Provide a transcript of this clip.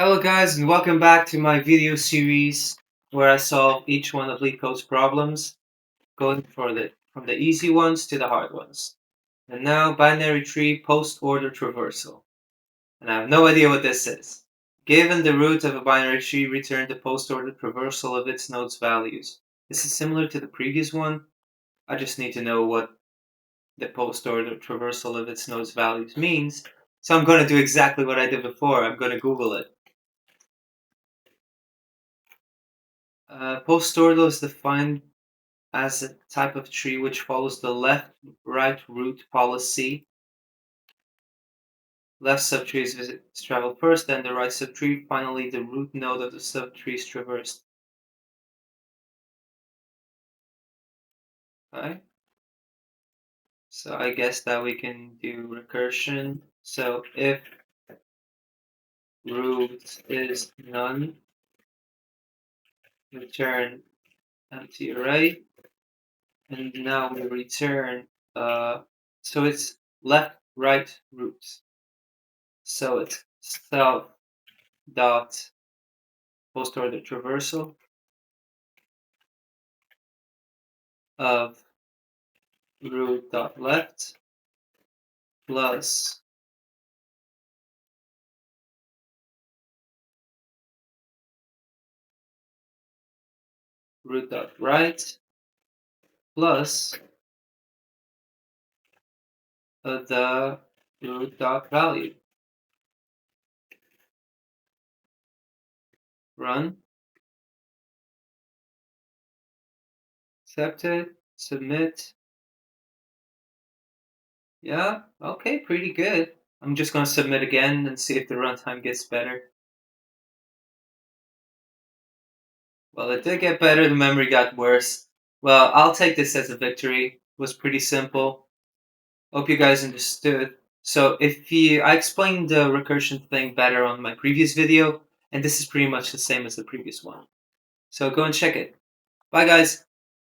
Hello guys, and welcome back to my video series where I solve each one of LeetCode's problems, going from the easy ones to the hard ones. And now binary tree post-order traversal. And I have no idea what this is. Given the root of a binary tree, return the post-order traversal of its node's values. This is similar to the previous one. I just need to know what the post-order traversal of its node's values means. So I'm going to do exactly what I did before. I'm going to Google it. Postorder is defined as a type of tree which follows the left-right root policy. Left subtree is traveled first, then the right subtree, finally the root node of the subtree is traversed. Okay. So I guess that we can do recursion. So if root is none, return empty array. And now we return, so it's left-right roots. So it's self dot post-order traversal of root dot left plus root dot right plus the root dot value. Run. Accepted. Submit. Yeah, okay, pretty good. I'm just going to submit again and see if the runtime gets better. Well, it did get better, the memory got worse. Well, I'll take this as a victory. It was pretty simple. Hope you guys understood. So I explained the recursion thing better on my previous video, and this is pretty much the same as the previous one. So go and check it. Bye guys!